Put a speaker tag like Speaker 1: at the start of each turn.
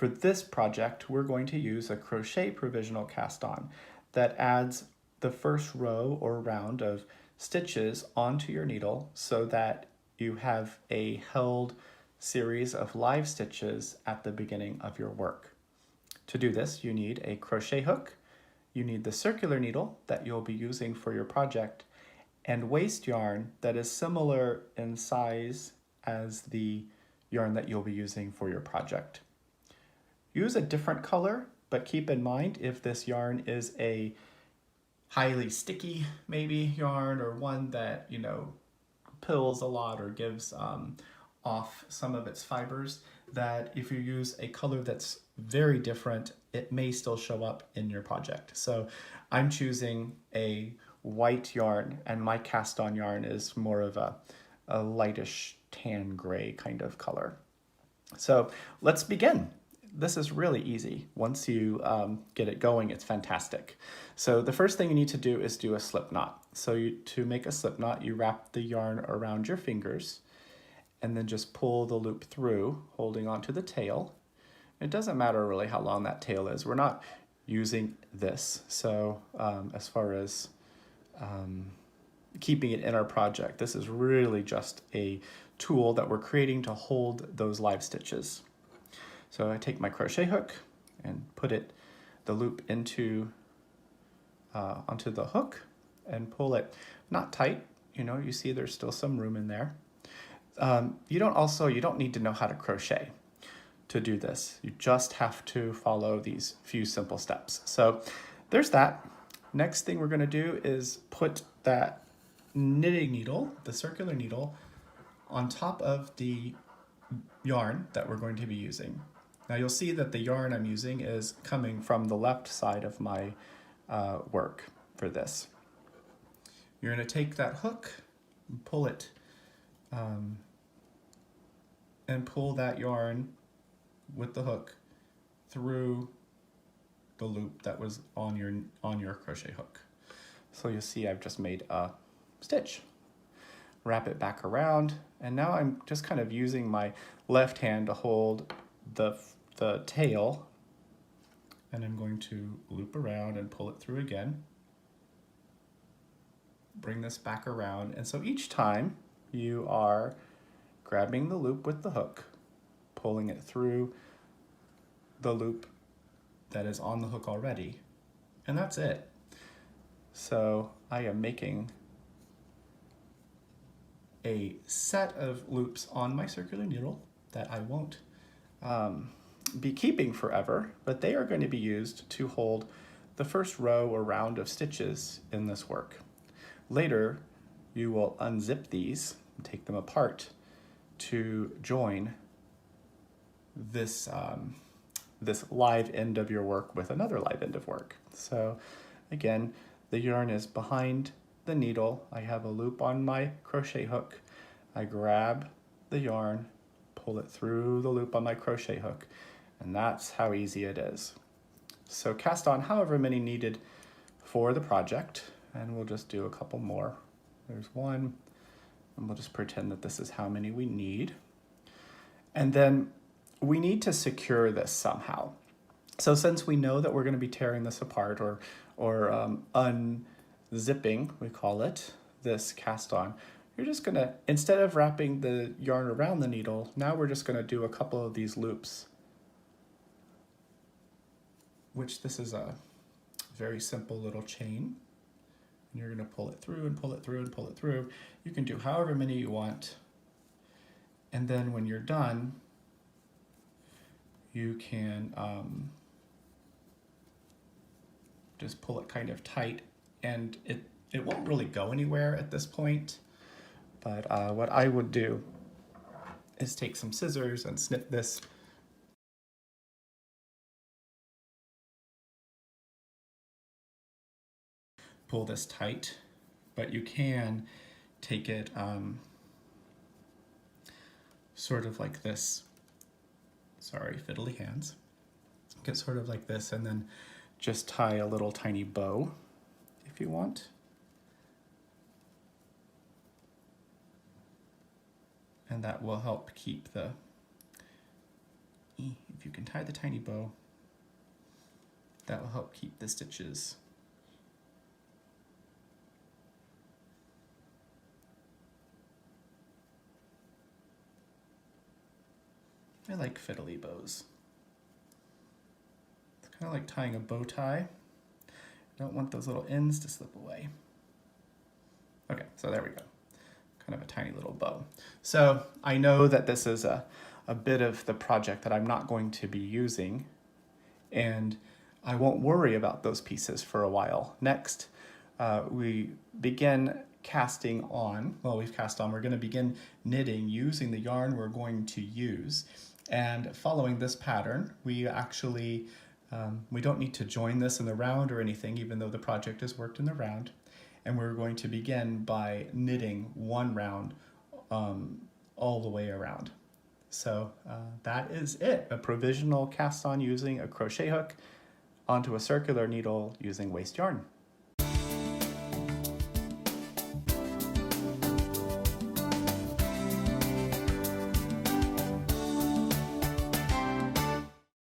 Speaker 1: For this project, we're going to use a crochet provisional cast on that adds the first row or round of stitches onto your needle so that you have a held series of live stitches at the beginning of your work. To do this, you need a crochet hook, you need the circular needle that you'll be using for your project, and waste yarn that is similar in size as the yarn that you'll be using for your project. Use a different color, but keep in mind if this yarn is a highly sticky maybe yarn, or one that, you know, pills a lot or gives off some of its fibers, that if you use a color that's very different, it may still show up in your project. So I'm choosing a white yarn, and my cast on yarn is more of a lightish tan gray kind of color. So let's begin. This is really easy. Once you get it going, it's fantastic. So the first thing you need to do is do a slip knot. So to make a slip knot, you wrap the yarn around your fingers and then just pull the loop through, holding onto the tail. It doesn't matter really how long that tail is. We're not using this. So as far as keeping it in our project, this is really just a tool that we're creating to hold those live stitches. So I take my crochet hook and put the loop into onto the hook and pull it, not tight, you know, you see there's still some room in there. You don't need to know how to crochet to do this. You just have to follow these few simple steps. So there's that. Next thing we're gonna do is put that knitting needle, the circular needle, on top of the yarn that we're going to be using. Now you'll see that the yarn I'm using is coming from the left side of my work for this. You're going to take that hook and pull it and pull that yarn with the hook through the loop that was on your crochet hook. So you'll see I've just made a stitch. Wrap it back around, and now I'm just kind of using my left hand to hold the tail, and I'm going to loop around and pull it through again. Bring this back around, and so each time you are grabbing the loop with the hook, pulling it through the loop that is on the hook already, and that's it. So I am making a set of loops on my circular needle that I won't be keeping forever, but they are going to be used to hold the first row or round of stitches in this work. Later, you will unzip these and take them apart to join this, this live end of your work with another live end of work. So again, the yarn is behind the needle. I have a loop on my crochet hook. I grab the yarn, pull it through the loop on my crochet hook, and that's how easy it is. So cast on however many needed for the project, and we'll just do a couple more. There's one, and we'll just pretend that this is how many we need. And then we need to secure this somehow. So since we know that we're going to be tearing this apart or unzipping, we call it, this cast on, you're just going to, instead of wrapping the yarn around the needle, now we're just going to do a couple of these loops, which this is a very simple little chain. And you're going to pull it through and pull it through and pull it through. You can do however many you want. And then when you're done, you can just pull it kind of tight, and it won't really go anywhere at this point. But what I would do is take some scissors and snip this. Pull this tight, but you can take it sort of like this. Sorry, fiddly hands. Get sort of like this, and then just tie a little tiny bow if you want. And that will help keep the, if if you can tie the tiny bow, that will help keep the stitches. I like fiddly bows. It's kind of like tying a bow tie. I don't want those little ends to slip away. Okay, so there we go. Kind of a tiny little bow. So I know that this is a bit of the project that I'm not going to be using, and I won't worry about those pieces for a while. Next, we begin casting on. Well, we've cast on. We're going to begin knitting using the yarn we're going to use. And following this pattern, we actually, we don't need to join this in the round or anything, even though the project is worked in the round. And we're going to begin by knitting one round all the way around. So that is it, a provisional cast on using a crochet hook onto a circular needle using waste yarn.